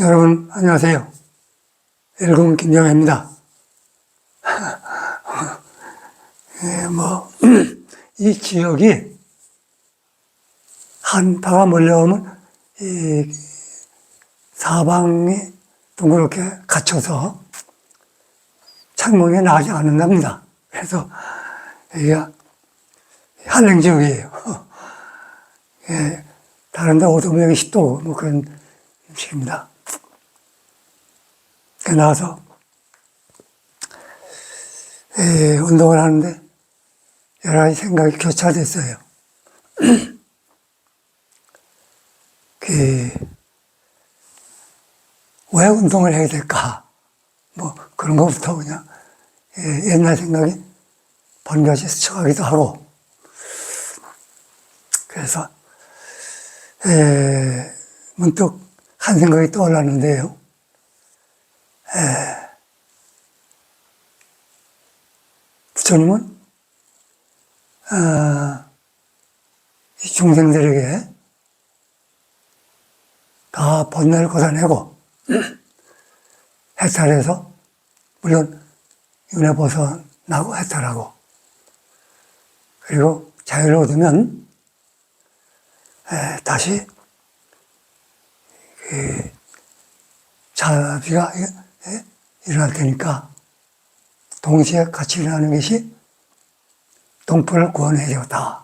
여러분, 안녕하세요. 일공 김정혜입니다. 이 지역이 한파가 몰려오면 이 사방이 둥그렇게 갇혀서 창문이 나지 않는답니다. 그래서 여기가 한랭 지역이에요. 다른 데 5도 여기 10도 뭐 그런 식입니다. 나와서 운동을 하는데 여러 가지 생각이 교차됐어요. 왜 운동을 해야 될까? 뭐 그런 것부터 그냥 옛날 생각이 번개같이 스쳐가기도 하고, 그래서 문득 한 생각이 떠올랐는데요. 부처님은 이 중생들에게 다 번뇌를 걷어내고 해탈해서, 물론 윤회 벗어나고 해탈하고, 그리고 자유를 얻으면 다시 자비가 일어날 테니까 동시에 같이 일어나는 것이 동포를 구원해 줬다.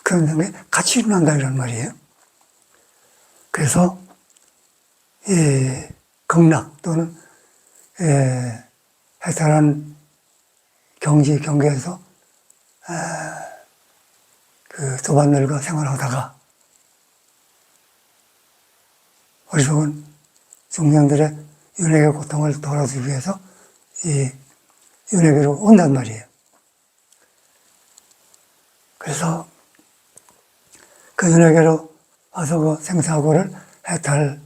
그런 게 같이 일어난다 이런 말이에요. 그래서 이 극락 또는 해탈한 경계에서 그 도반들과 생활하다가 어리석은 중생들의 윤회의 고통을 덜어주기 위해서 이 윤회계로 온단 말이에요. 그래서 그 윤회계로 와서 그 생사고를 해탈해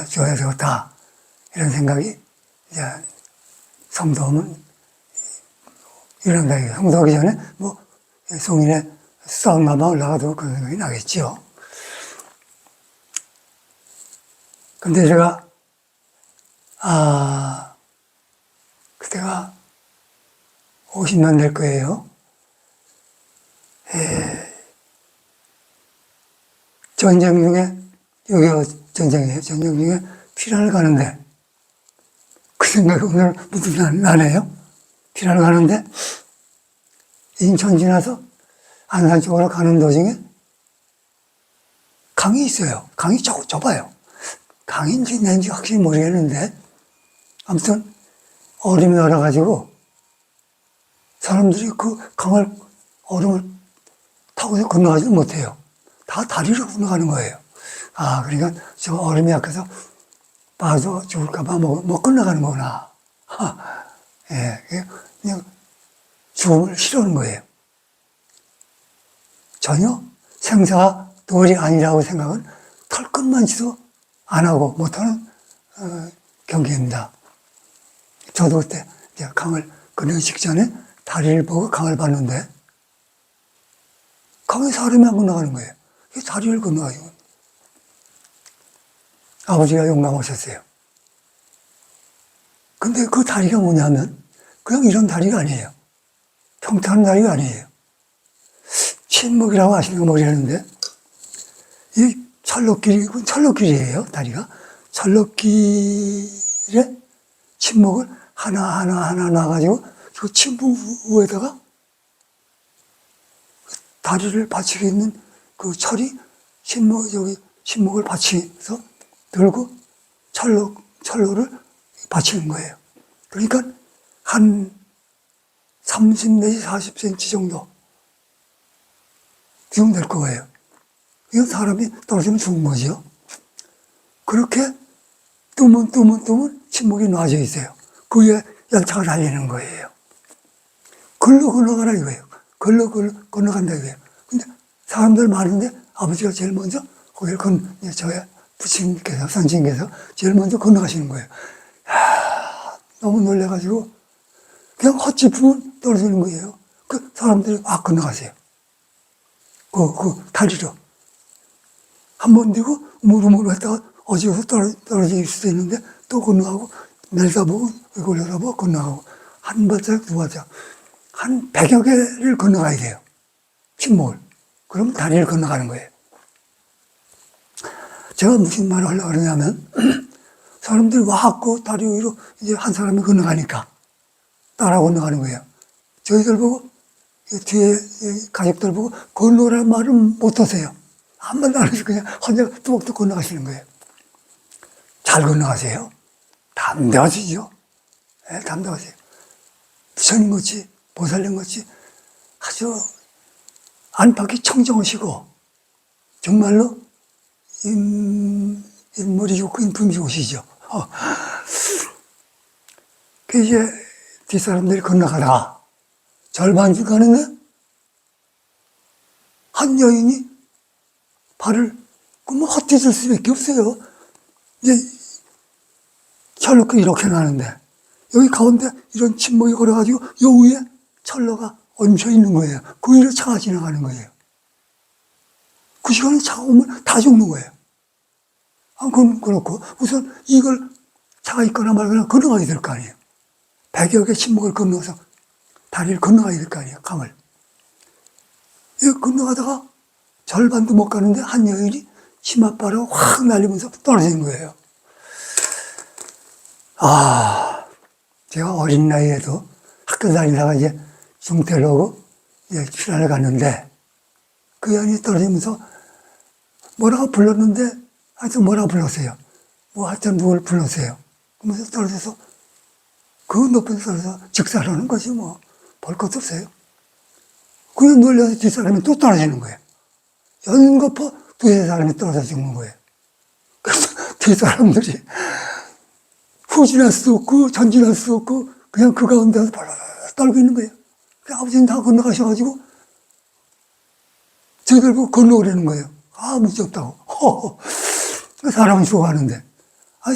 줘야 되겠다. 이런 생각이 이제 성도면 일어난다. 성도하기 전에 뭐 성인의 수상가만 올라가도 그런 생각이 나겠지요. 근데 제가 그때가 50년 될 거예요. 전쟁 중에, 여기가 전쟁이에요. 전쟁 중에 피난을 가는데, 그 생각이 오늘 무슨 나네요. 피난을 가는데, 인천 지나서 안산 쪽으로 가는 도중에 강이 있어요. 강이 좁아요. 강인지 낸지 확실히 모르겠는데, 아무튼 얼음이 얼어가지고 사람들이 그 강을, 얼음을 타고 건너가지 못해요. 다 다리로 건너가는 거예요. 그러니까 저 얼음이 약해서 빠져 죽을까봐 못 건너가는 거구나. 그냥 죽음을 싫어하는 거예요. 전혀 생사가 도리 아니라고 생각은 털끝만치도 안 하고 못하는 경계입니다. 저도 그때 이제 강을 건너기 직전에 다리를 보고 강을 봤는데, 강에 사람이 안 건너가는 거예요. 다리를 건너가지고. 아버지가 용감하셨어요. 근데 그 다리가 뭐냐면, 그냥 이런 다리가 아니에요. 평탄한 다리가 아니에요. 침묵이라고 아시는 거 모르겠는데, 이 철로길이, 철로길이에요, 다리가. 철로길에 침묵을 하나하나 놔가지고, 그 침묵 위에다가 다리를 받치고 있는 그 철이 침묵을 받치면서 들고 철로를 받치는 거예요. 그러니까 한 30 내지 40cm 정도 될 거예요. 이건 사람이 떨어지면 죽은 거죠. 그렇게 뜨문 침묵이 놔져 있어요. 그 위에 열차가 달리는 거예요. 글로 건너가라 이거예요. 글로 건너간다 이거예요. 근데 사람들 많은데 아버지가 제일 먼저 거기를 저의 부친께서, 선친께서 제일 먼저 건너가시는 거예요. 너무 놀래가지고 그냥 헛짚으면 떨어지는 거예요. 그 사람들이 막 건너가세요. 그 다리로. 한 번 되고 우물우물 했다가 어디서 떨어질 수도 있는데 또 건너가고 내려다보고 올려다보고 건너가고 한 발짝 두 발짝 한 100여 개를 건너가야 돼요. 침묵을. 그럼 다리를 건너가는 거예요. 제가 무슨 말을 하려고 그러냐면 사람들이 와갖고 다리 위로 이제 한 사람이 건너가니까 따라 건너가는 거예요. 저희들 보고 뒤에 가족들 보고 건너라는 말은 못 하세요. 한 번도 안 해서 그냥 혼자 뚜벅뚜벅 건너가시는 거예요. 잘 건너가세요. 담대하시죠. 네, 담대하세요. 부처님 같이 보살님 같이 아주 안팎이 청정하시고 정말로 인물이 좋고 인품이 좋으시죠. 그 이제 뒷사람들이 건너가다가 절반쯤 가는데 한 여인이 발을 뭐 헛디딜 수밖에 없어요. 이제 철로가 이렇게 나는데 여기 가운데 이런 침묵이 걸어가지고 요 위에 철로가 얹혀 있는 거예요. 그 위로 차가 지나가는 거예요. 그 시간에 차가 오면 다 죽는 거예요. 그건 그렇고 우선 이걸 차가 있거나 말거나 건너가야 될 거 아니에요. 100여 개 침묵을 건너서 다리를 건너가야 될 거 아니에요. 강을. 건너가다가 절반도 못 가는데 한 여인이 치맛바람 확 날리면서 떨어지는 거예요. 제가 어린 나이에도 학교 다니다가 이제 중퇴를 하고 이제 출안을 갔는데 그 여인이 떨어지면서 뭐라고 불렀는데 하여튼 뭐라고 불렀어요. 뭐 하여튼 누굴 불렀어요. 그러면서 떨어져서 그 높은 데 떨어져서 즉사하는 것이 뭐 볼 것도 없어요. 그에 놀려서 뒷사람이 또 떨어지는 거예요. 연거푸 두세 사람이 떨어져 죽는 거예요. 그래서 뒷사람들이 후진할 수 없고 전진할 수 없고 그냥 그 가운데서 벌벌 떨고 있는 거예요. 아버지는 다 건너가셔가지고 저희들 보고 건너오라는 거예요. 문제 없다고. 사람은 죽어가는데.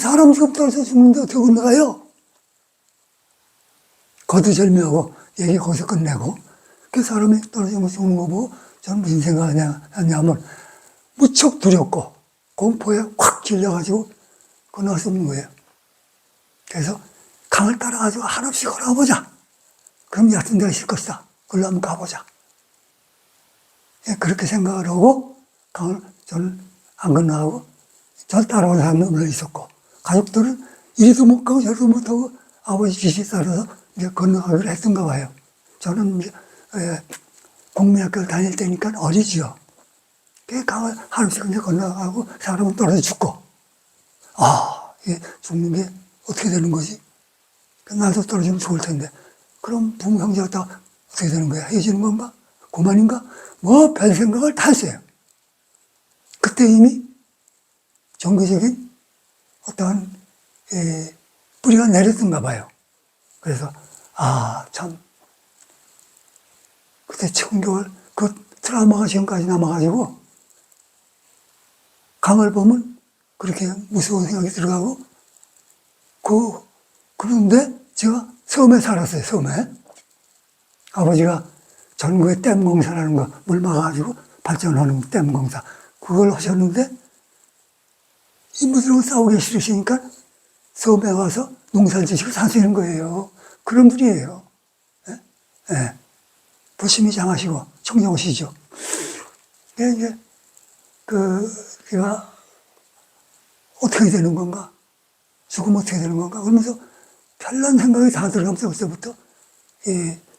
사람 지금 떨어져 죽는데 어떻게 건너가요? 거두절미하고 얘기 거기서 끝내고 그 사람이 떨어지면 죽는 거 보고 저는 무슨 생각하냐면 무척 두렵고 공포에 확 질려가지고 건너갈 수 없는 거예요. 그래서 강을 따라가지고 한없이 걸어보자. 그럼 얕은 데가 있을 것이다. 그걸로 한번 가보자. 그렇게 생각을 하고 강을 저는 안 건너가고 저를 따라오는 사람은 물론 있었고 가족들은 이리도 못 가고 저리도 못 하고 아버지 지시 따라서 이제 건너가기로 했던가 봐요. 저는 이제 공민학교를 다닐 때니까 어리지요. 그 강을 한없이 그냥 건너가고 사람은 떨어져 죽고 이게 죽는 게 어떻게 되는 거지? 나도 떨어지면 죽을 텐데 그럼 부모 형제가 다 어떻게 되는 거야? 헤어지는 건가? 그만인가? 뭐 별 생각을 다 했어요. 그때 이미 종교적인 어떠한 뿌리가 내렸던가 봐요. 그래서 참 그때 청교를 그 트라우마가 지금까지 남아가지고 강을 보면 그렇게 무서운 생각이 들어가고 그런데 제가 섬에 살았어요. 섬에 아버지가 전국에 댐 공사라는 거 물 막아가지고 발전하는 댐 공사 그걸 하셨는데 인부들하고 싸우기 싫으시니까 섬에 와서 농사를 지시고 사시는 거예요. 그런 분이에요. 예. 부심이 장하시고 청정하시죠. 이제 제가 어떻게 되는 건가? 죽으면 어떻게 되는 건가? 그러면서 별난 생각이 다 들어가면서 그때부터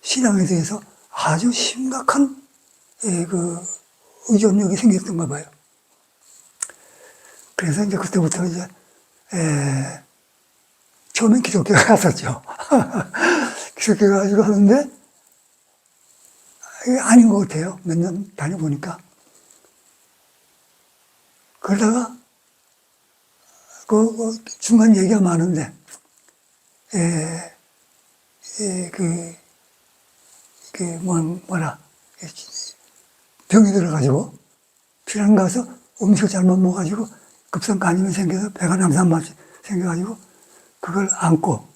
신앙에 대해서 아주 심각한 의존력이 생겼던가 봐요. 그래서 이제 그때부터 이제 처음엔 기독교에 갔었죠. 기독교에 가지고 하는데 이게 아닌 것 같아요. 몇 년 다녀보니까. 그러다가 중간 얘기가 많은데 병이 들어가지고 피랑 가서 음식을 잘못 먹어가지고 급성 간염이 생겨서 배가 남산맛이 생겨가지고 그걸 안고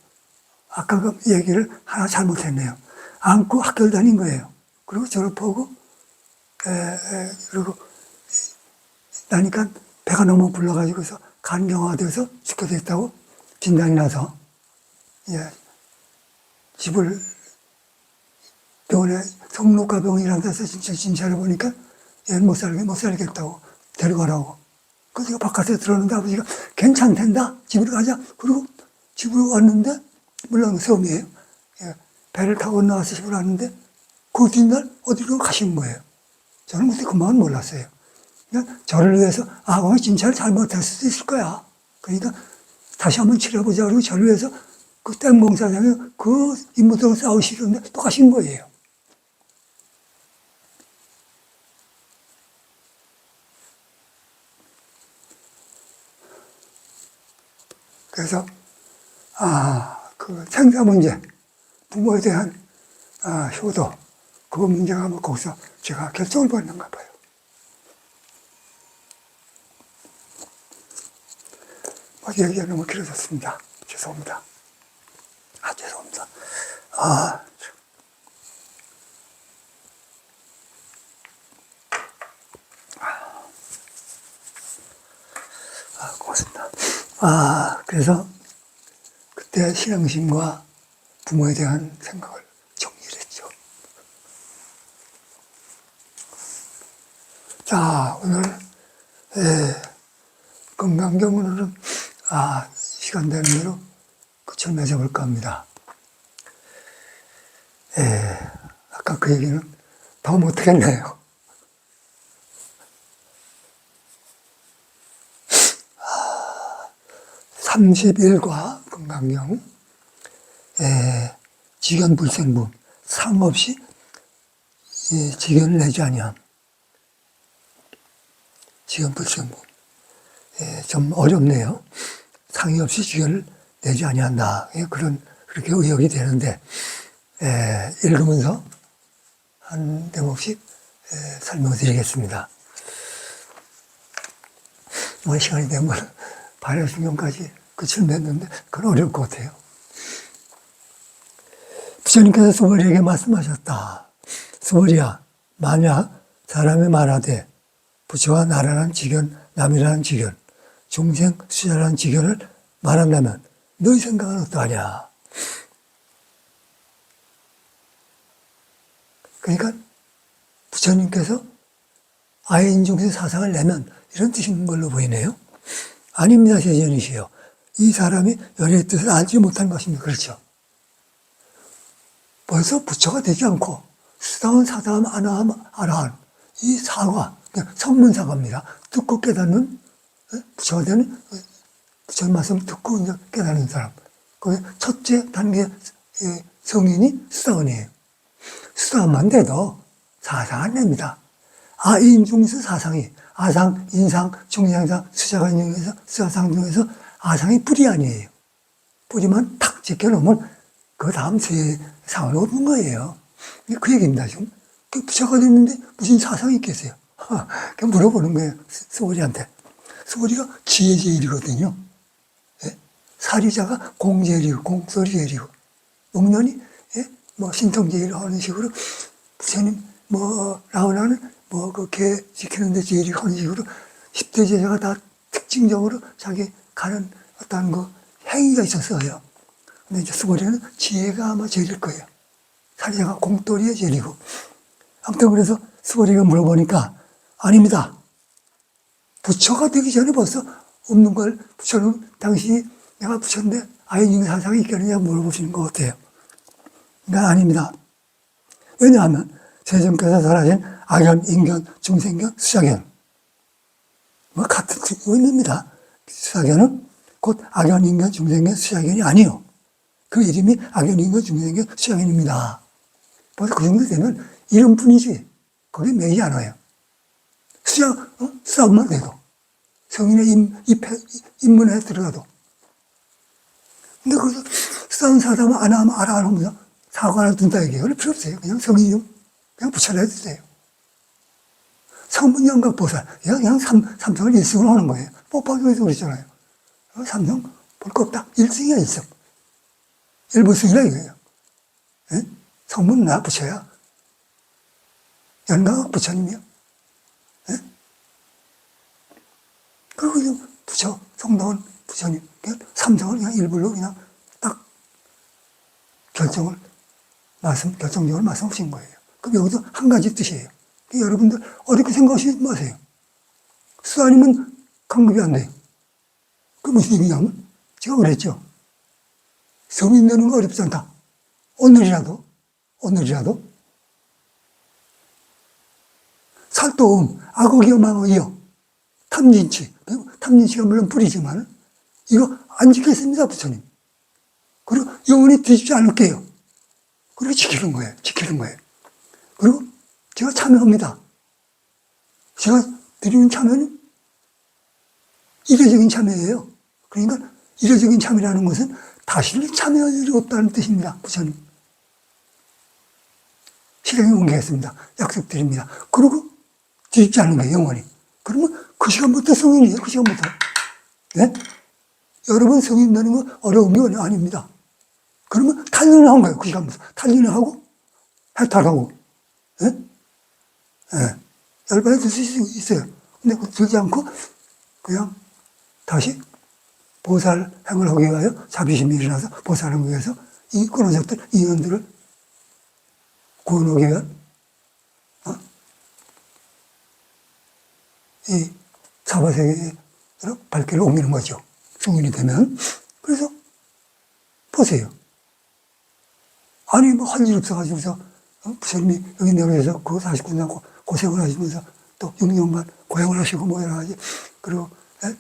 아까 그 얘기를 하나 잘못했네요. 안고 학교를 다닌 거예요. 그리고 졸업하고 그리고 나니까 배가 너무 불러가지고 그래서 간경화돼서 죽게 됐다고 진단이 나서, 예, 집을 병원에 성록가병이라는 데서 진짜 진찰해 보니까 얘는 못 살겠다고 데려가라고. 그래서 제가 바깥에 들었는데 아버지가 괜찮단다. 집으로 가자. 그리고 집으로 왔는데, 물론 섬이에요. 예, 배를 타고 건너와서 집으로 왔는데, 그 뒷날 어디로 가신 거예요. 저는 그때 그만은 몰랐어요. 그냥 저를 위해서, 그럼 진찰을 잘못할 수도 있을 거야. 그러니까 다시 한번 치러보자. 그리고 저를 위해서 그 댐 공사장에 그 인물들하고 싸우시는데 또 가신 거예요. 그래서, 그 생사 문제, 부모에 대한, 효도, 그 문제가 뭐 거기서 제가 결정을 받는가 봐요. 얘기가 너무 길어졌습니다. 죄송합니다. 죄송합니다. 고맙습니다. 그래서 그때 신앙심과 부모에 대한 생각을 정리를 했죠. 자, 오늘, 건강경으로는, 시간 되는 대로 끝을 맺어볼까 합니다. 아까 그 얘기는 더 못하겠네요. 30일과 건강경, 직연불생분, 상 없이 직연을 내지 아니함. 직연불생분. 좀 어렵네요. 상의 없이 직연을 내지 아니한다. 그렇게 의역이 되는데, 읽으면서 한 대목씩 설명드리겠습니다. 시간이 되면 발열신경까지 끝을 맺는데 그건 어려울 것 같아요. 부처님께서 수벌이에게 말씀하셨다. 수벌이야, 만약 사람이 말하되 부처와 나라는 직연, 남이라는 직연, 중생, 수자라는 직연을 말한다면 너희 생각은 어떠하냐? 그러니까 부처님께서 아인중생 사상을 내면 이런 뜻인 걸로 보이네요. 아닙니다, 제전이시여. 이 사람이 열의 뜻을 알지 못한 것입니다. 그렇죠. 벌써 부처가 되지 않고 수다운 사다함 아나함 아라한 이 사과, 성문사과입니다. 듣고 깨닫는, 부처가 되는, 부처의 말씀 듣고 깨닫는 사람. 그 첫째 단계 성인이 수다원이에요. 수다원만 돼도 사상 안 냅니다. 아인중수 사상이, 아상, 인상, 중생상, 수자가 중에서, 수자상 중에서 아상이 뿌리 아니에요. 뿌리만 탁 제껴놓으면 그 다음 세상을 얻는 거예요. 그 얘기입니다, 지금. 부처가 됐는데 무슨 사상이 있겠어요? 그냥 물어보는 거예요, 수월이한테. 수월이가 지혜 제일이거든요. 사리자가 공제일이고, 공설이 제일이고, 목련이, 신통 제일 하는 식으로, 부처님, 라오나는 그 개 지키는 데 제일이 하는 식으로 10대 제자가 다 특징적으로 자기 가는 어떤 그 행위가 있었어요. 근데 이제 수고리는 지혜가 아마 제일일 거예요. 사리자가 공돌이의 제일이고. 아무튼 그래서 수고리가 물어보니까 아닙니다. 부처가 되기 전에 벌써 없는 걸 부처는 당신이 내가 부처인데 아인중 사상이 있겠느냐 물어보시는 것 같아요. 그러니까 아닙니다. 왜냐하면 세존께서 설하신 악연, 인견, 중생견, 수자견 같은 의미입니다. 수자견은 곧 악연, 인견, 중생견, 수자견이 아니요. 그 이름이 악연, 인견, 중생견, 수자견입니다. 벌써 그 정도 되면 이름뿐이지 거기에 매이지 않아요. 수자만 돼도 성인의 입문에 들어가도. 근데 거기서 수자는 사람은 안 하면 알아 하면서 사과를 둔다 얘기해요. 그럴 필요 없어요. 그냥 성인 그냥 붙여라 해도 돼요. 성문영각 보살, 그냥 삼성을 1승으로 하는 거예요. 뽀뽀에서 그랬잖아요. 삼성 볼 거 없다. 1승이야, 1승. 일부승이라 이거예요. 성문 나 붙여야. 연강학 부처님이요. 그리고 부처 성당은 부처님, 삼성을 그냥 일부러 그냥 딱 결정적으로 말씀하신 거예요. 그럼 여기도 한 가지 뜻이에요. 여러분들 어렵게 생각하시지 마세요. 수 아니면 강급이 안 돼요. 그 무슨 얘기냐면, 제가 그랬죠. 성인 되는 거 어렵지 않다. 오늘이라도, 살도음, 악어기어 망어기어, 탐진치, 탐진치가 물론 뿌리지만, 이거 안 지켰습니다, 부처님. 그리고 영원히 뒤집지 않을게요. 그리고 지키는 거예요. 그리고 제가 참여합니다. 제가 드리는 참여는 이례적인 참여예요. 그러니까 이례적인 참여라는 것은 다시는 참여할 일이 없다는 뜻입니다. 부처님. 실행에 옮기겠습니다. 약속드립니다. 그리고 뒤집지 않는 거예요. 영원히. 그러면 그 시간부터 성인이에요. 그 시간부터. 네? 여러분 성인 되는 거 어려운 게 아닙니다. 그러면 단련을 한 거예요. 그 시간부터. 단련을 하고 해탈하고. 네? 네. 열반에 들 수 있어요. 근데 들지 않고 그냥 다시 보살행을 하기 위하여 자비심이 일어나서 보살행을 위해서 이 끊어졌던 인연들을 구원하기 위한 이 사바세계로 발길을 옮기는 거죠. 성인이 되면. 그래서 보세요. 아니 뭐 할 일 없어가지고서 부처님이 여기 내려서 그 49년 고생을 하시면서 또 6년간 고행을 하시고 뭐 여러 가지. 그리고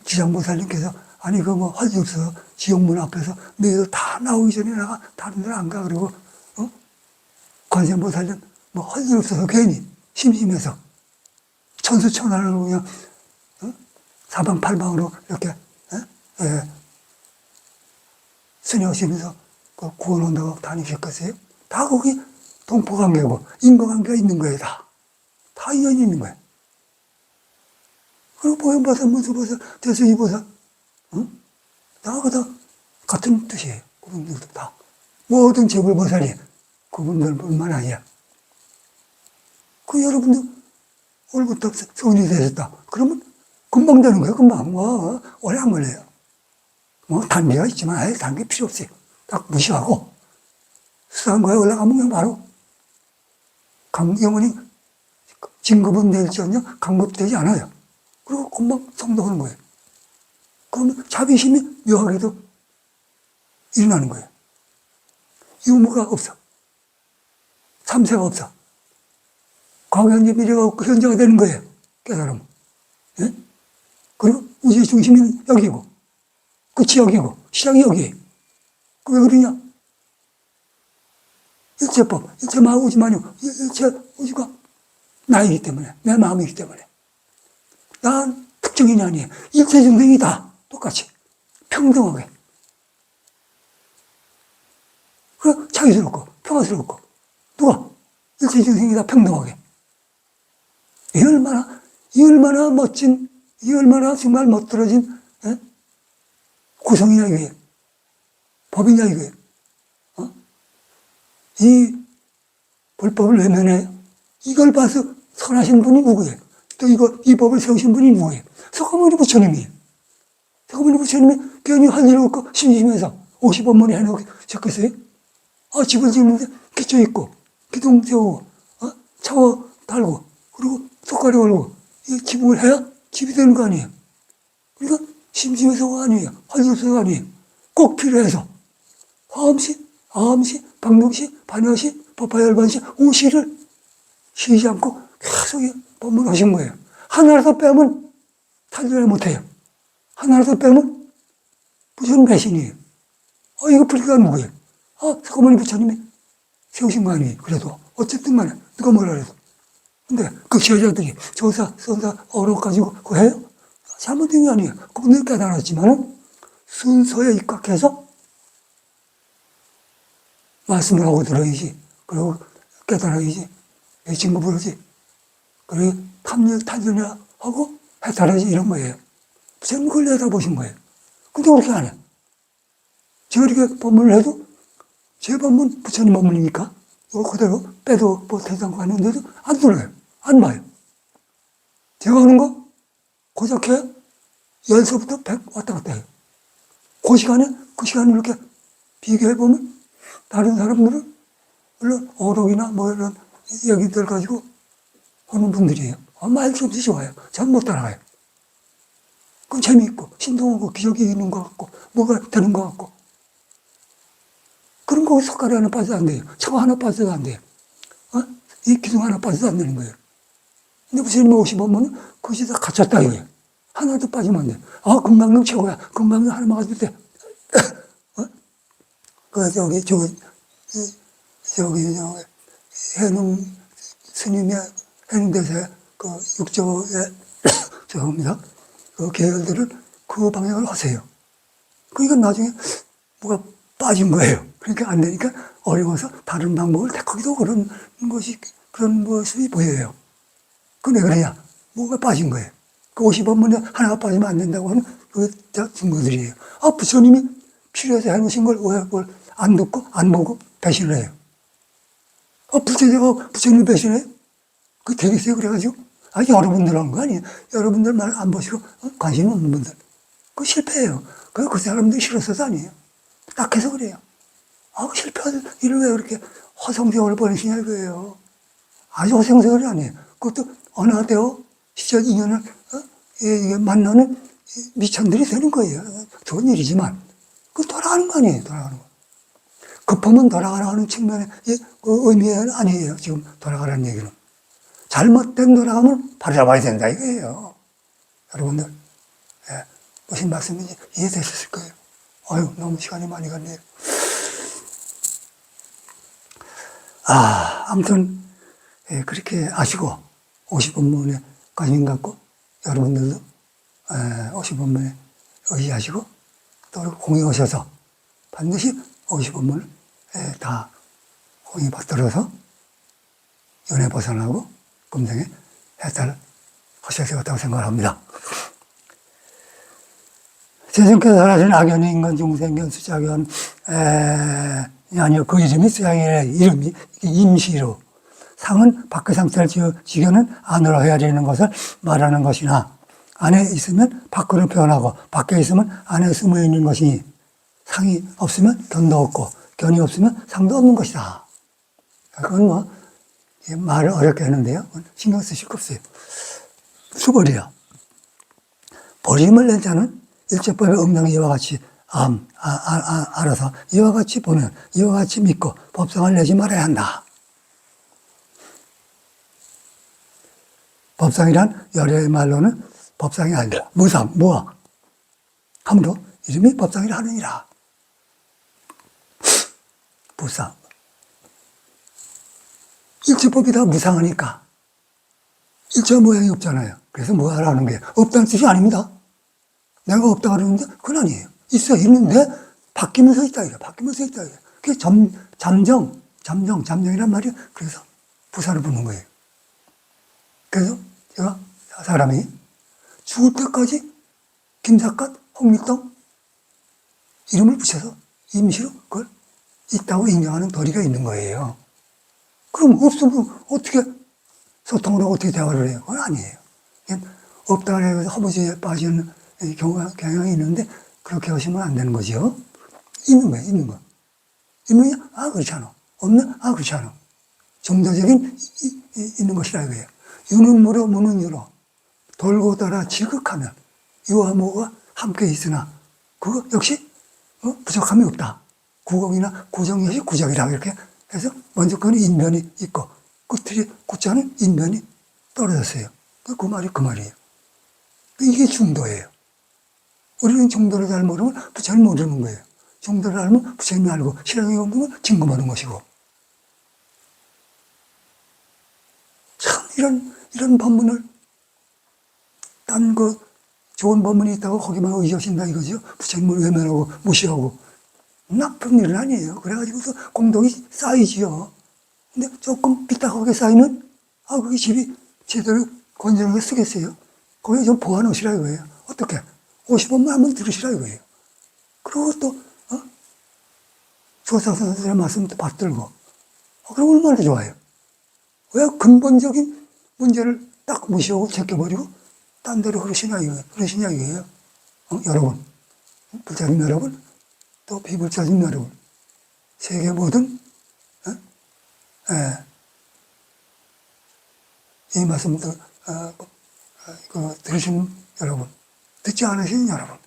지장보살님께서 아니 그 뭐 할 일 없어 지옥문 앞에서 너희들 다 나오기 전에 나가 다른 데는 안 가. 그리고 관세음보살님 뭐 할 일 없어서 괜히 심심해서 천수천하를 그냥 사방팔방으로 이렇게 스며시면서 구원한다고 다니셨겠어요? 다 거기 동포관계고 인과관계가 있는 거예요. 다 인연이 있는 거예요. 그리고 보현보살, 문수보살, 대수이보살 다 같은 뜻이에요. 그분들도 다. 모든 제불보살이 그분들뿐만 아니야. 그 여러분들 오늘부터 성인이 되셨다. 그러면 금방 되는 거예요. 금방. 뭐 오래 안 걸려요. 뭐 단계가 있지만 아예 단계 필요 없어요. 딱 무시하고 수상과에 올라가면 그냥 바로 영원히 진급은 될지언정 강급되지 않아요. 그리고 금방 성도하는 거예요. 그러면 자비심이 묘하게도 일어나는 거예요. 유무가 없어. 삼세가 없어. 과거, 현재, 미래가 없고 현재가 되는 거예요. 깨달음. 예? 그리고 우주의 중심은 여기고, 끝이 여기고, 시작이 여기. 왜 그러냐? 일체법, 일체마음 우주만요. 일체 우주가 나이기 때문에, 내 마음이기 때문에. 난 특정인이 아니에요. 일체 중생이 다 똑같이, 평등하게. 그래, 자유스럽고, 평화스럽고. 누가? 일체 중생이 다 평등하게. 이 얼마나 멋진, 이 얼마나 정말 멋들어진, 구성이냐, 이게. 법이냐, 이게. 이 불법을 외면해요. 이걸 봐서 선하신 분이 누구예요? 또 이 법을 세우신 분이 누구예요? 석가모니 부처님이에요. 석가모니 부처님이 괜히 할 일 없고 심심해서 50원만에 해놓으셨겠어요? 집을 짓는데 기초 있고, 기둥 세우고, 차워 달고, 그리고 속가리 올고, 이 기붕을 해야 집이 되는 거 아니에요? 그러니까 심심해서가 아니에요. 할 일 없어서가 아니에요. 꼭 필요해서. 화엄시, 아함시, 방명시, 반야시, 법화열반시, 오시를 쉬지 않고 계속 법문하신 거예요. 하나라도 빼면 탈출을 못해요. 하나라도 빼면 부처님 배신이에요. 이거 불교가 누구예요? 석가모니 부처님이 세우신 거 아니에요. 그래도 어쨌든 간에 누가 뭐라 그래도. 근데 그 지혜자들이 조사, 선사, 어록가지고 그거 해요? 잘못된 게 아니에요. 그분들이 깨달았지만 순서에 입각해서 말씀을 하고 들어야지. 그리고 깨달아야지. 진급을 하지. 그리고 탄전하고 해탈하지. 이런 거예요. 부처님 그걸 내다보신 거예요. 근데 그렇게 안 해. 제가 이렇게 법문을 해도 제 법문 부처님 법문이니까 이거 그대로 빼도 못해도 않고 하는데도 안 들어요. 안 봐요. 제가 하는 거 고작 해? 10서부터 100 왔다 갔다 해요. 그 시간을 이렇게 비교해보면 다른 사람들은 물론 어록이나 뭐 이런 얘기들 가지고 하는 분들이에요. 말도 없이 좋아요. 전 못 따라가요. 그건 재미있고 신동하고 기억이 있는 것 같고 뭐가 되는 것 같고 그런 거 석가리 하나 빠져도 안 돼요. 저 하나 빠져도 안 돼요. 이 기둥 하나 빠져도 안 되는 거예요. 근데 부처님이 50원면은 그것이 다 갇혔다 이거예요. 하나도 빠지면 안 돼요. 금강릉 최고야. 금강릉 하나 막았을 때 해능 스님의 해능대사의 그 육조의 저겁니다. 그 계열들은 그 방향을 하세요. 그러니까 나중에 뭐가 빠진 거예요. 그러니까 안 되니까 어려워서 다른 방법을 택하기도 그런 모습이 보여요. 그게 왜 그러냐? 뭐가 빠진 거예요. 그 50원문에 하나가 빠지면 안 된다고 하는 그 증거들이에요. 부처님이 필요해서 해놓으신 걸 왜 그걸 안 듣고 안 보고 배신을 해요. 부처님 배신해요? 그게 되겠어요? 그래가지고. 여러분들 한 거 아니에요. 여러분들 말 안 보시고 관심 없는 분들. 그거 실패해요. 그 사람들이 싫어서도 아니에요. 딱해서 그래요. 실패한 일을 왜 그렇게 허송세월을 보내시냐 이거예요. 아주 허송세월이 아니에요. 그것도 어느 때요 시절 인연을 만나는 미천들이 되는 거예요. 좋은 일이지만 그 돌아가는 거 아니에요. 돌아가는 거. 급하면 돌아가라는 측면의 의미는 아니에요. 지금 돌아가라는 얘기는. 잘못된 돌아가면 바로 잡아야 된다 이거예요. 여러분들 무슨 말씀인지 이해되셨을 거예요. 너무 시간이 많이 갔네요. 아무튼 그렇게 아시고 50원문에 관심 갖고 여러분들도 50원문에 의지하시고 또 공유하셔서 반드시 50원문을 다 공유 받들어서 연애 벗어나고 금생에 해탈하셔야 되겠다고 생각을 합니다. 세상께서 살아신 악연의 인간 중생견 수자견 아니요 그 이름이 수양의 이름이 임시로 상은 밖의 상태를 지겨는 안으로 해야 되는 것을 말하는 것이나 안에 있으면 밖으로 표현하고 밖에 있으면 안에 숨어 있는 것이니 상이 없으면 견도 없고 견이 없으면 상도 없는 것이다. 그건 말을 어렵게 하는데요. 신경 쓰실 거 없어요. 수벌이야. 버림을 낸 자는 일체법의 음량이 이와 같이 알아서 이와 같이 보면 이와 같이 믿고 법상을 내지 말아야 한다. 법상이란 열애의 말로는 법상이 아니라 무상, 무학. 함으로 이름이 법상이라 하느니라. 무상. 일체법이 다 무상하니까 일체 모양이 없잖아요. 그래서 무하라는 게 없다는 뜻이 아닙니다. 내가 없다 그러는데 그건 아니에요. 있어 있는데 바뀌면서 있다 이거. 바뀌면서 있다 이거. 그게 잠정이란 말이에요. 그래서 부사를 붙는 거예요. 그래서 제가 사람이 죽을 때까지 김삿갓, 홍밀동 이름을 붙여서 임시로 그걸 있다고 인정하는 도리가 있는 거예요. 그럼 없으면 어떻게 소통을 하고 어떻게 대화를 해요? 그건 아니에요. 없다 그래서 허무주의에 빠지는 경향이 있는데 그렇게 하시면 안 되는 거죠. 있는 거예요, 있는 거. 있느냐? 그렇지 않아. 없냐? 그렇지 않아. 정도적인 있는 것이라 이거예요. 유는 무로, 무는 유로. 돌고 돌아 지극하면 유와 무가 함께 있으나 그거 역시 부족함이 없다. 구공이나 구정역시 구적이라 이렇게 해서 먼저 거는 인변이 있고 끝에 구자는 인변이 떨어졌어요. 그 말이 그 말이에요. 이게 중도예요. 우리는 중도를 잘 모르면 부처님 모르는 거예요. 중도를 알면 부처님이 알고 신앙이 없는 증거하는 것이고. 참 이런 법문을 딴 좋은 법문이 있다고 거기만 의지하신다 이거죠. 부처님을 외면하고 무시하고. 나쁜 일은 아니에요. 그래가지고서 공덕이 쌓이지요. 근데 조금 삐딱하게 쌓이면 그게 집이 제대로 건전하게 쓰겠어요. 거기에 좀 보완하시라 이거예요. 어떻게? 50원만 한번 들으시라 이거예요. 그리고 또 조사 선생님의 말씀도 받들고 그럼 얼마나 좋아요. 왜 근본적인 문제를 딱 무시하고 제껴버리고 딴 데로 그러시냐 이거예요. 여러분, 불자님 여러분, 또 비불자님 여러분, 세계 모든 이 말씀을 들으신 여러분, 듣지 않으신 여러분,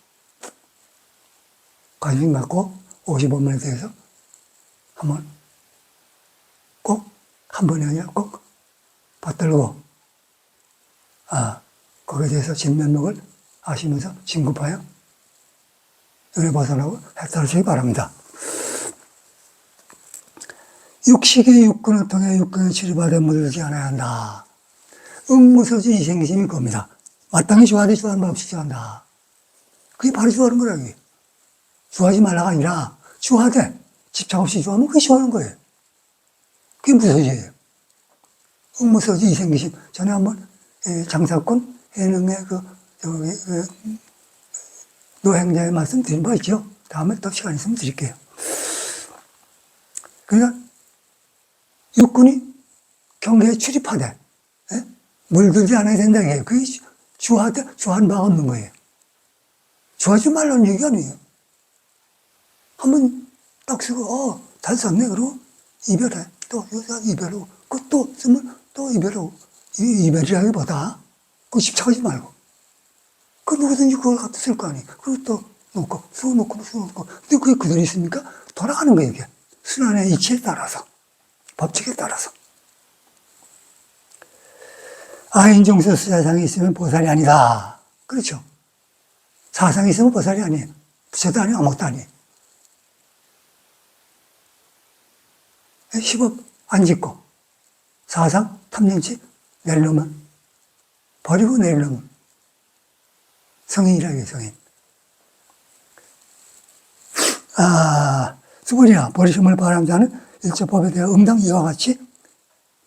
관심 갖고 55문에 대해서 한번 꼭 한 번이 아니라 꼭 받들고 거기에 대해서 진면목을 하시면서 진급하여 눈에 벗어나고 해탈하시기 바랍니다. 육식의 육근을 통해 육근의 치료받아 물들지 않아야 한다. 응무서지 이생심이 겁니다. 마땅히 좋아하되 좋아하는 바 없이 좋아한다. 그게 바로 좋아하는 거라, 이게. 좋아하지 말라가 아니라, 좋아하되 집착 없이 좋아하면 그게 좋아하는 거예요. 그게 무서지예요. 응무서지 이생심. 전에 한번 장사꾼 해능의 노행자의 말씀 드린 바 있죠. 다음에 또 시간 있으면 드릴게요. 그러니까 육군이 경계에 출입하되 물들지 않아야 된다 이게. 그게 좋아하는 바가 없는 거예요. 좋아하지 말라는 얘기 아니에요. 한번 딱 쓰고 잘 썼네 그러고 이별해. 또 여자 이별하고 또 쓰면 또 이별하고. 이별이라기보다 그거 집착하지 말고 그 누구든지 그걸 갖다 쓸 거 아니에요. 그리고 또 놓고 쓰고 놓고 근데 그게 그대로 있습니까? 돌아가는 거예요. 이게 순환의 이치에 따라서 법칙에 따라서. 아인종서 사상이 있으면 보살이 아니다. 그렇죠. 사상이 있으면 보살이 아니에요. 부처도 아니에요. 아무것도 아니에요. 시법 안 짓고 사상 탐진치 낼려면 버리고 내려면 성인이라고 해요. 성인. 수고리야 버리심을 바라는 자는 일체법에 대해 응당 이와 같이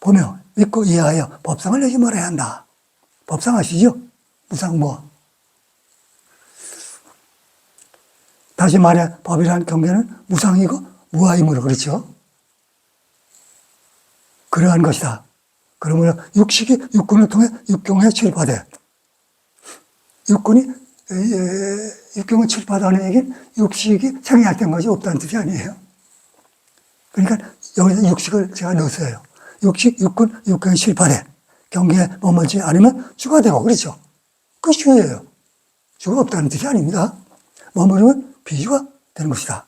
보며 믿고 이해하여 법상을 내지 말아야 한다. 법상 아시죠? 무상무어. 다시 말해 법이라는 경계는 무상이고 무아이므로 그렇죠? 그러한 것이다. 그러므로 육군을 통해 육경에 출입하되 육군이 육경에 출입하다는 얘기는 육식이 생략된 것이 없다는 뜻이 아니에요. 그러니까 여기서 육식을 제가 넣었어요. 육군, 육경에 출입하되 경계에 머물지 않으면 주가 되고 그렇죠. 그것이 주예요. 주가 없다는 뜻이 아닙니다. 머무르면 비주가 되는 것이다.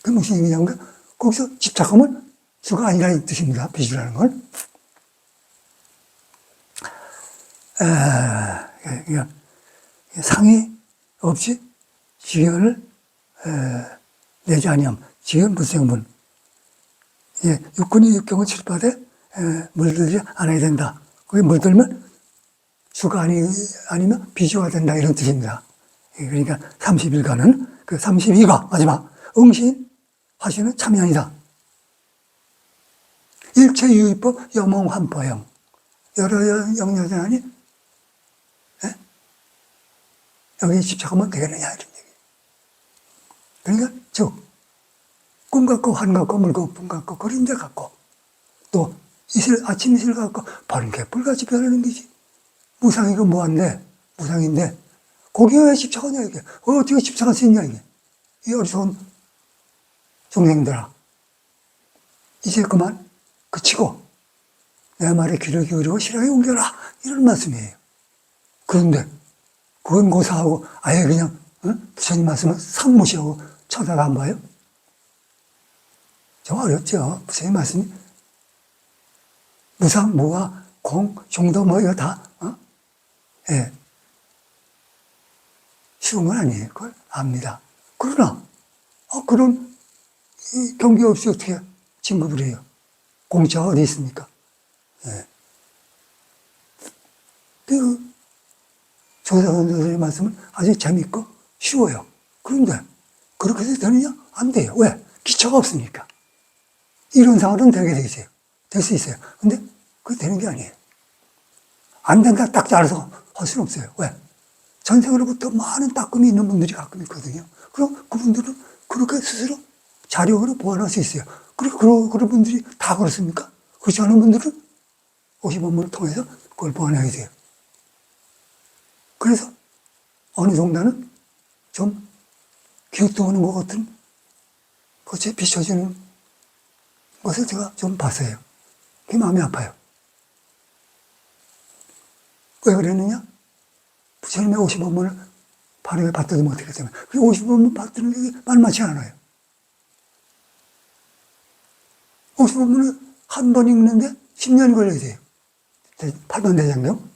그게 무슨 의미냐면 거기서 집착하면 주가 아니라는 뜻입니다. 비주라는 건. 상의 없이 지경을 내지 아니함. 지경 불생분. 육군이 육경을 출입하되 물들지 않아야 된다. 그게 물들면 주가 아니면 비주가 된다. 이런 뜻입니다. 그러니까 30일간은 그 32가 마지막 응신 화신은 참여이다. 일체 유의법 여몽환포형. 여러 영여자니 여기에 집착하면 되겠느냐 이런 얘기. 그러니까 즉 꿈 같고 환 같고 물 같고 품 같고 그림자 같고 또 아침 이슬 같고 번개불같이 변하는 거지. 무상이고 뭐한데 무상인데 거기에 왜 집착하냐 이게. 어떻게 집착할 수 있냐 이게. 이 어리석은 중생들아 이제 그만 그치고 내 말에 귀를 기울이고 실행에 옮겨라 이런 말씀이에요. 그런데 그건 고사하고 아예 그냥 부처님 말씀을 삭무시하고 쳐다가 안 봐요? 좀 어렵죠. 부처님 말씀이 무상, 무아, 공, 중도 뭐 이거 다 쉬운 건 아니에요. 그걸 압니다. 그러나 그런 경계 없이 어떻게 진급을 해요? 공짜가 어디 있습니까? 그 조사선생의 말씀은 아주 재밌고 쉬워요. 그런데 그렇게 해서 되느냐? 안 돼요. 왜? 기초가 없으니까. 이론상으로는 되게 돼 있어요. 될 수 있어요. 근데 그게 되는 게 아니에요. 안 된다 딱 잘라서 할 수는 없어요. 왜? 전생으로부터 많은 따끔이 있는 분들이 가끔 있거든요. 그럼 그분들은 그렇게 스스로 자력으로 보완할 수 있어요. 그리고 그런 분들이 다 그렇습니까? 그렇지 않은 분들은 50원문을 통해서 그걸 보완해야 돼요. 그래서 어느 정도는 좀 기웃도는 것 같은 것이 비춰지는 것을 제가 좀 봤어요. 그게 마음이 아파요. 왜 그랬느냐? 부처님의 50원문을 바로 받들지 못했기 때문에. 그 50원문 받드는 게 만만치 않아요. 50원문을 한 번 읽는데 10년이 걸려야 돼요. 8번 대장경.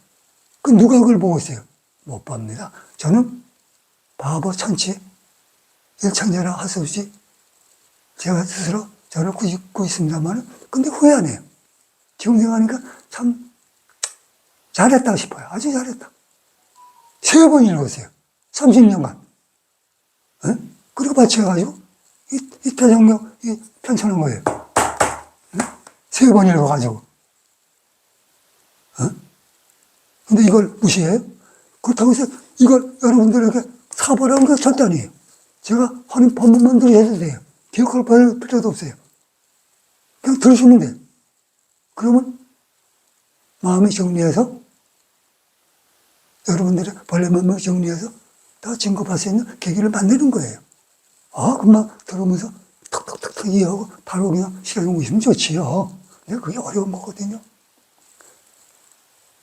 그 누가 그걸 보고 있어요? 못 봅니다. 저는 바보 천치 일창자라 할 수 없이 제가 스스로 저를 꾸짖고 있습니다만, 근데 후회 안 해요. 지금 생각하니까 참 잘했다 싶어요. 아주 잘했다. 3번 읽었어요. 30년간. 에? 그리고 받쳐가지고 이 대장경 편찬한 거예요. 3번 읽어가지고. 근데 이걸 무시해요? 그렇다고 해서 이걸 여러분들에게 사보라는 게 절대 아니에요. 제가 하는 법문만 들으셔도 돼요. 기억할 필요도 없어요. 그냥 들으시면 돼요. 그러면 마음이 정리해서 여러분들의 본래 마음을 정리해서 다 증거할 수 있는 계기를 만드는 거예요. 아, 금방 들으면서 턱턱턱턱 이해하고 바로 그냥 실행해 보시면 좋지요. 근데 그게 어려운 거거든요.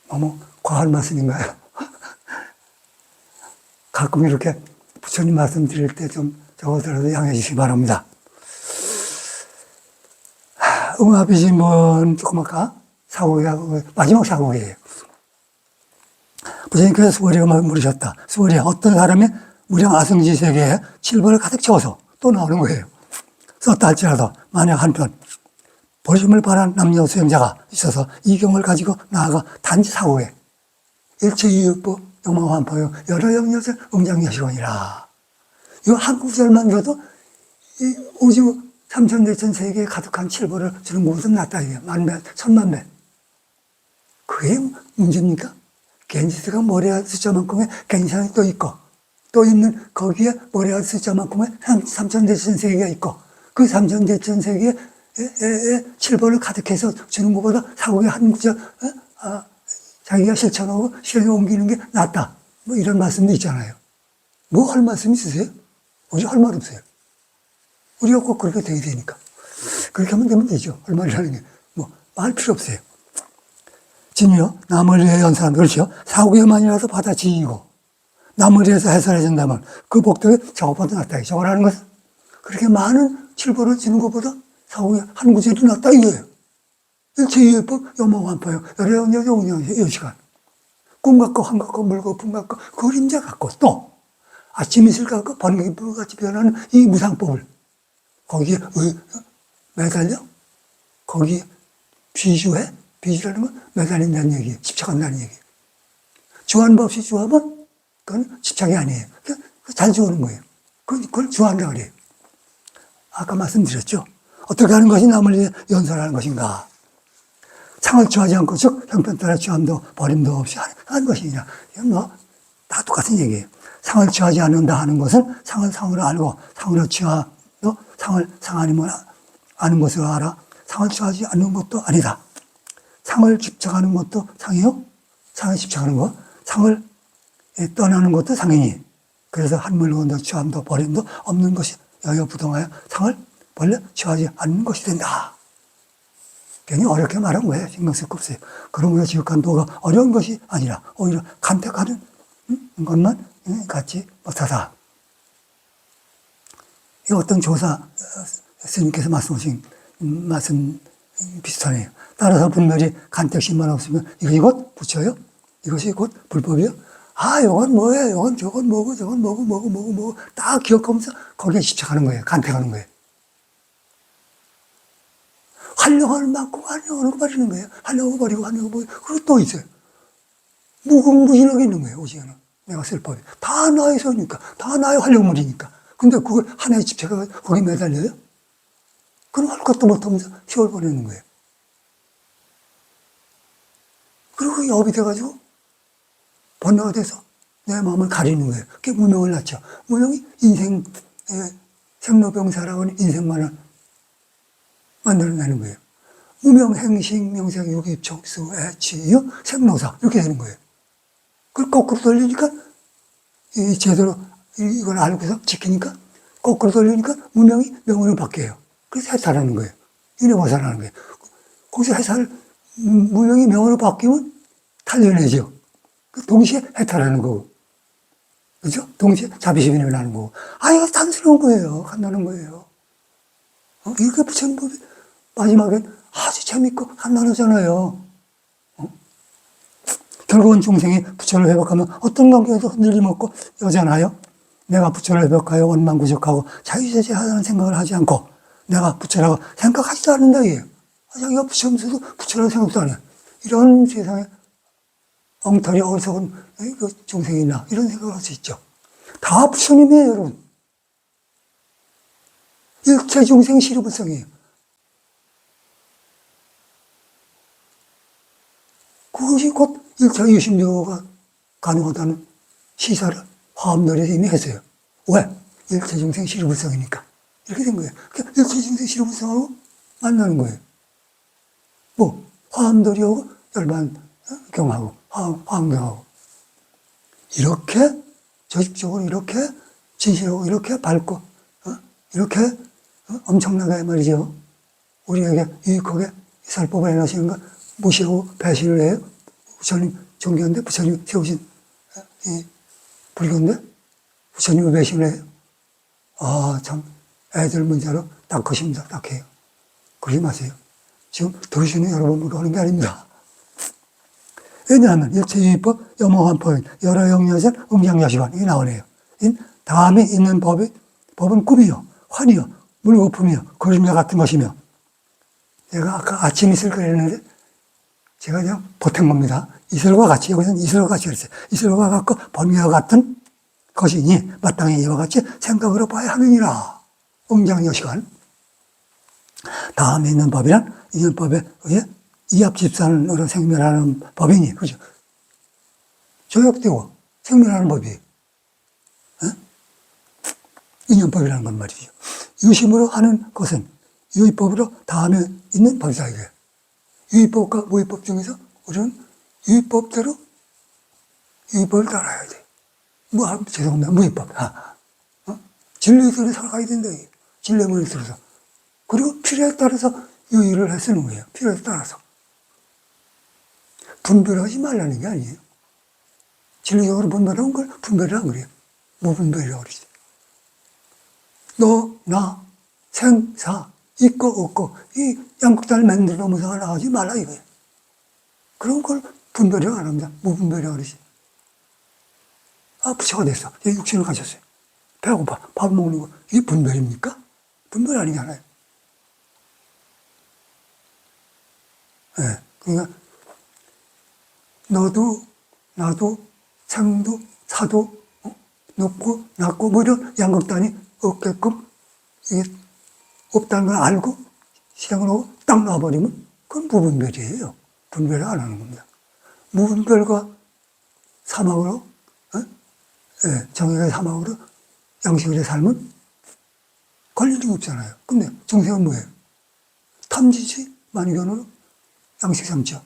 너무 과한 말씀인가요? 가끔 이렇게 부처님 말씀 드릴 때 좀 적어서라도 양해해 주시기 바랍니다. 응합이지문 조금 아까 사고기하고 마지막 사고기예요. 부처님께서 수월이가 물으셨다. 수월이야, 어떤 사람이 무량 아승지 세계에 7번을 가득 채워서 또 나오는 거예요. 썼다 할지라도 만약 한편 버림을 바란 남녀 수행자가 있어서 이 경을 가지고 나아가 단지 사고에 일체이익법 영망환포요 여러 영여설 응장여시원이라. 이 한 구절만 줘도 이 오주 삼천대천 세계에 가득한 7번을 주는 곳은 낫다. 이게 만배, 천만배. 그게 문제입니까? 겐지스가 모래알 숫자만큼의 겐지상이 또 있고, 또 있는 거기에 모래알 숫자만큼의 삼천대천 세계가 있고, 그 삼천대천 세계에 7번을 가득해서 주는 것보다 사고의 한 구절, 자기가 실천하고 실행에 옮기는 게 낫다. 뭐 이런 말씀도 있잖아요. 뭐 할 말씀 있으세요? 우리 할 말 없어요. 우리가 꼭 그렇게 돼야 되니까. 그렇게 하면 되면 되죠. 할 말이라는 게. 뭐, 말 필요 없어요. 진이요, 남을 위해 연사한, 그렇죠. 사고에만이라도 받아지이고, 남을 위해서 해설해준다면 그 복덕에 저것보다 낫다. 저거라는 것은 그렇게 많은 칠보를 지는 것보다 사고에 한 구절이 낫다 이거예요. 일체이익법 영망환포요 여러 영역 여시간. 꿈 같고 환 같고 물 같고 품 같고 그림자 같고 또 아침 이슬 같고 번개불같이 변하는 이 무상법을 거기에 매달려? 거기에 비주해? 비주라는 건 매달린다는 얘기예요. 집착한다는 얘기예요. 주한법 없이 주하면 그건 집착이 아니에요. 잘 주는 거예요. 그걸 주한다 그래요. 아까 말씀드렸죠. 어떻게 하는 것이 남을 위해 연설하는 것인가? 상을 취하지 않고, 즉, 형편 따라 취함도 버림도 없이 하는 것이냐. 이건 뭐, 다 똑같은 얘기예요. 상을 취하지 않는다 하는 것은 상을 상으로 알고, 상으로 취하도 상을 상 아니면 아는 것으로 알아. 상을 취하지 않는 것도 아니다. 상을 집착하는 것도 상이요? 상에 집착하는 것. 상을 떠나는 것도 상이니. 그래서 한 물건도 취함도 버림도 없는 것이 여여부동하여 상을 원래 취하지 않는 것이 된다. 괜히 어렵게 말한 거예요. 신경 쓸 거 없어요. 그러므로 지극한 도가 어려운 것이 아니라 오히려 간택하는 것만 갖지 못하다. 이 어떤 조사 스님께서 말씀하신 말씀 비슷하네요. 따라서 분별이 간택심만 없으면 이것 부처요? 이것이 곧 불법이요? 아, 이건 뭐예요? 이건 저건 뭐고 저건 뭐고 딱 기억하면서 거기에 집착하는 거예요. 간택하는 거예요. 하려고 맞고 하려고 버리는 거예요. 하려고 버리고 하려고 버리고 그리고 또 있어요. 무궁무진하게 있는 거예요. 오지에는 내가 쓸 법이 다 나의 소니까 다 나의 활용물이니까. 근데 그걸 하나에 집착해서 거기 매달려요? 그럼 할 것도 못하면서 세월 보내는 거예요. 그리고 업이 돼가지고 번뇌가 돼서 내 마음을 가리는 거예요. 그게 무명을 낳죠. 무명이 인생 생로병사라고 하는 인생만을 만들어내는 거예요. 무명, 행식, 명색, 유기, 촉수, 애치, 생로사 이렇게 되는 거예요. 그걸 거꾸로 돌리니까 제대로 이걸 알고서 지키니까 거꾸로 돌리니까 문명이 명으로 바뀌어요. 그래서 해탈하는 거예요. 이래 벗어나는 거예요. 거기서 문명이 명으로 바뀌면 탈려내죠. 동시에 해탈하는 거고. 그죠? 동시에 자비심이 일어나는 거고. 이거 단순한 거예요. 간단한 거예요. 이렇게 부처님 법이 마지막엔 아주 재밌고 간단하잖아요. 결국은 중생이 부처를 회복하면 어떤 관계에도 흔들림 없고 여전하여 내가 부처를 회복하여 원망구적하고 자유자재하다는 생각을 하지 않고 내가 부처라고 생각하지도 않는다 이게요. 자기가 부처면서도 부처라고 생각도 안 해요. 이런 세상에 엉터리 어리석은 중생이 있나 이런 생각을 할 수 있죠. 다 부처님이에요 여러분. 일체 중생 시루불성이에요. 그것이 곧 일체 유심료가 가능하다는 시사를 화엄열에서 이미 했어요. 왜? 일체 중생 시루불성이니까. 이렇게 된 거예요. 그러니까 일체 중생 시루불성하고 만나는 거예요. 화엄돌이하고 열반경하고 화엄경하고 이렇게 조직적으로 이렇게 진실하고 이렇게 밝고 이렇게 엄청나게 말이죠. 우리에게 유익하게 살법을 해놓으시는 거 무시하고 배신을 해요. 부처님 존경인데 부처님 세우신 이 불교인데 부처님을 배신을 해요. 참 애들 문제로 딱것입니다. 딱해요. 그러지 마세요. 지금 들으시는 여러분으로 하는 게 아닙니다. 왜냐하면 일체유의법, 염호환포인, 여러 영여전, 응장여시관 이게 나오네요. 다음에 있는 법은 꿈이요, 환이요, 물거품이요, 그림자 같은 것이며 제가 아까 아침 이슬 그랬는데 제가 그냥 보탠 겁니다. 이슬과 같이, 여기서는 이슬과 같이 그랬어요. 이슬과 같고 번개와 같은 것이니 마땅히 이와 같이 생각으로 봐야 하느니라. 응장여시관. 다음에 있는 법이란 인연법에 의해 이합집산으로 생멸하는 법이니, 그죠? 조약되고 생멸하는 법이에요. 인연법이라는 건 말이죠. 유심으로 하는 것은 유의법으로 다음에 있는 법이다, 이게. 유의법과 무의법 중에서 우리는 유의법대로 유의법을 따라야 돼. 죄송합니다. 무의법. 진리에 따라 살아가야 된다, 이게. 진리문에 들어서. 그리고 필요에 따라서 유의를 쓰는 거예요. 필요에 따라서. 분별하지 말라는 게 아니에요. 진리적으로 분별하는 걸 분별이라고 그래요. 무분별이라고 그러지. 너, 나, 생, 사, 있고 없고 이 양극단을 만들어서 나가지 말라 이거예요. 그런 걸 분별이라고 안 합니다. 무분별이라고 그러지. 부처가 됐어. 육신을 가졌어요. 배고파. 밥 먹는 거. 이게 분별입니까? 분별 아니잖아요. 네, 그러니까 너도 나도 생도 사도 높고 낮고 뭐 이런 양극단이 없게끔 이게 없다는 걸 알고 시작을 하고 딱 놔버리면 그건 무분별이에요. 분별을 안 하는 겁니다. 무분별과 사막으로 정의의 사막으로 양식의 삶은 걸릴 리가 없잖아요. 근데 중생은 뭐예요? 탐지지 만견으로 양식 삼죠.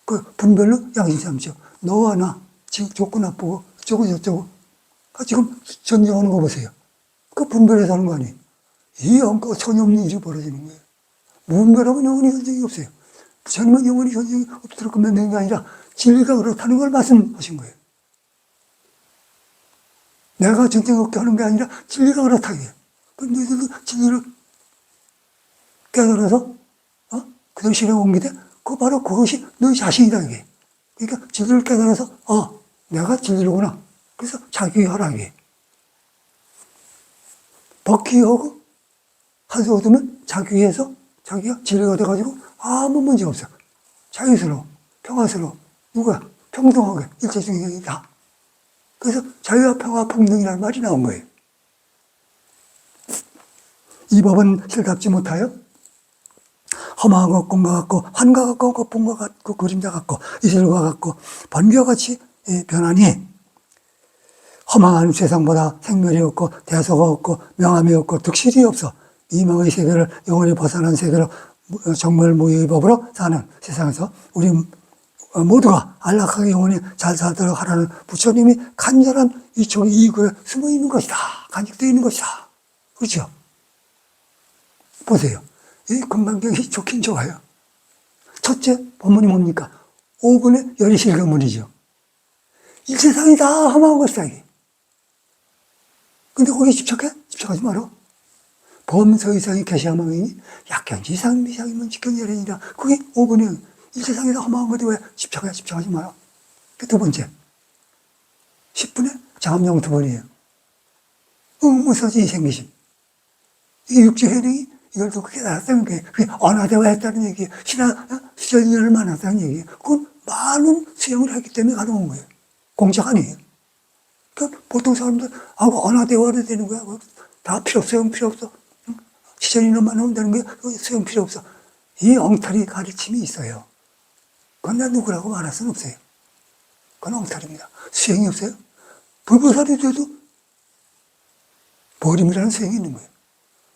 그 분별로 양식 삼죠. 너와 나, 지금 좋고 나쁘고 어쩌고 저쩌고 지금 전쟁하는 거 보세요. 그 분별해서 하는 거 아니에요. 이 영과 전혀 없는 일이 벌어지는 거예요. 무분별하면 영원히 전쟁이 없어요. 부처님은 영원히 전쟁이 없도록 만드는 게 아니라 진리가 그렇다는 걸 말씀하신 거예요. 내가 전쟁 없게 하는 게 아니라 진리가 그렇다고 해요. 그럼 너희들도 진리를 깨달아서 그대로 실행에 옮기되 바로 그것이 너희 자신이다 이게. 그러니까 진리를 깨달아서 내가 진리로구나. 그래서 자기하라 이게. 법기하고 한수 얻으면 자기에서 자기가 진리가 돼가지고 아무 문제 없어. 자유스러워, 평화스러워. 누구야? 평등하게 일체중생이다. 그래서 자유와 평화 평등이라는 말이 나온 거예요. 이 법은 실답지 못하여 험하고 꿈과 같고 환과 같고 거품과 같고 그림자 같고 이슬과 같고 번개와 같이 변하니 험한 세상보다 생멸이 없고 대소가 없고 명함이 없고 득실이 없어 이망의 세계를 영원히 벗어난 세계로 정말 무의의 법으로 사는 세상에서 모두가 안락하게 영원히 잘 살도록 하라는 부처님이 간절한 이쪽에 이익에 숨어 있는 것이다. 간직되어 있는 것이다. 그렇죠? 보세요. 이 금강경이 좋긴 좋아요. 첫째 법문이 뭡니까? 5분의 열이 실ገ문이죠. 이 세상이 다 험한 것이다, 이게. 근데 거기에 집착해? 집착하지 마라. 범서 이상이 계시야망이니 약견지 이상 미상이면 직견열이니라. 그게 5분의 이 세상이 다 험한 건데 왜 집착해? 집착하지 마라. 두 번째 10분의 장암영투번이에요. 응무서지 생기심. 이게 육지현행이 이걸 또 그렇게 알았다는 게, 그게 언화대화했다는 얘기예요. 시절인연을 만났다는 얘기예요. 그건 많은 수행을 했기 때문에 가능한 거예요. 공작 아니에요. 그러니까 보통 사람들, 언화대화로 되는 거야. 다 필요 없어, 수행 필요 없어. 시절인연 만나면 되는 거야. 수행 필요 없어. 이 엉터리 가르침이 있어요. 그건 나 누구라고 말할 수는 없어요. 그건 엉터리입니다. 수행이 없어요. 불보살이 돼도 버림이라는 수행이 있는 거예요.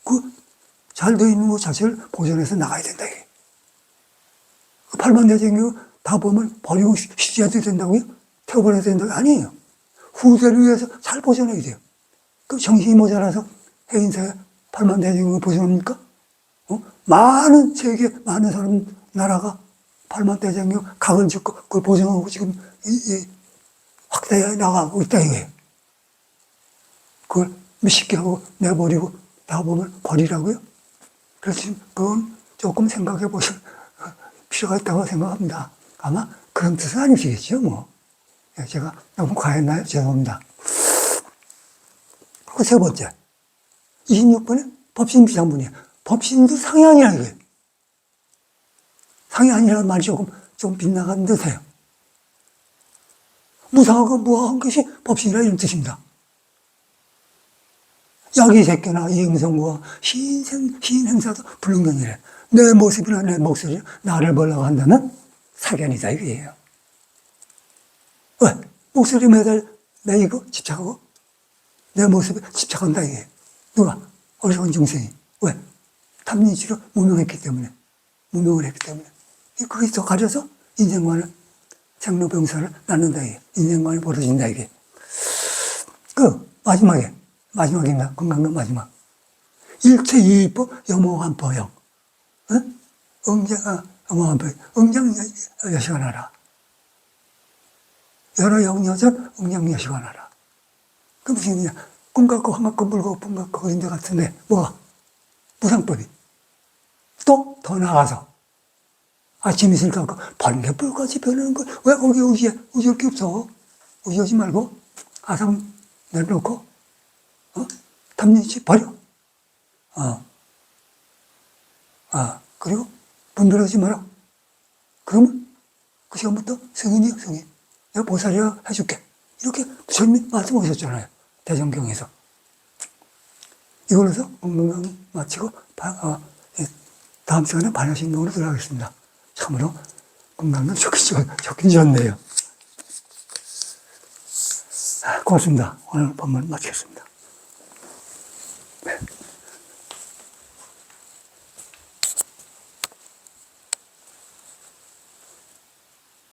그 잘 되어 있는 것 자체를 보존해서 나가야 된다, 이게. 팔만대생교 다 보면 버리고 쉬어도 된다고요? 태워버려야 된다고? 아니에요. 후세를 위해서 잘 보존해야 돼요. 그럼 정신이 모자라서 해인사에 팔만대생교 보존합니까? 많은 세계, 많은 사람, 나라가 팔만대생교 각을 짓고 그걸 보존하고 지금 확대해 나가고 있다, 이거예요. 그걸 쉽게 하고 내버리고 다 보면 버리라고요? 그래서 그건 조금 생각해 보실 필요가 있다고 생각합니다. 아마 그런 뜻은 아니시겠죠, 뭐. 제가 너무 과했나요? 죄송합니다. 그리고 세 번째. 26번에 법신 비상분이에요. 법신도 상이 아니라 이거예요. 상이 아니라는 말이 좀 빗나간 듯해요. 무상하고 무아한 것이 법신이라 이런 뜻입니다. 약이 새끼나 이행성과 시인행사도 불능경이래. 내 모습이나 내 목소리, 나를 보려고 한다면 사견이다, 이거예요. 왜? 목소리 매이고 집착하고 내 모습에 집착한다, 이게. 누가? 어리석은 중생이. 왜? 탐진치로 무명했기 때문에. 무명을 했기 때문에. 그게 더 가려서 인생관을, 생로병사를 낳는다, 이게. 인생관이 벌어진다, 이게. 마지막입니다. 건강한 마지막. 일체 유의법 염호한포형. 응장 여시관하라. 여러 영여전 응장 여시관하라. 그 무슨 의미냐? 꿈 같고 환 같고 물 같고 품 같고 그런 데 같은데 뭐가? 무상법이. 또 더 나아가서 아침 이슬 같고 번개불같이 변하는 걸 왜 거기 의지할 게 없어? 의지하지 말고 아상 내려놓고 탐진치 버려. 그리고 분별하지 마라. 그러면 그 시간부터 성인이야, 성인. 내가 보살이야 해줄게. 이렇게 부처님이 말씀하셨잖아요. 대정경에서. 이걸로 해서 건강 마치고, 다음 시간에 반야신경으로 들어가겠습니다. 참으로 건강은 좋긴 좋네요. 고맙습니다. 오늘 법문 마치겠습니다. 네.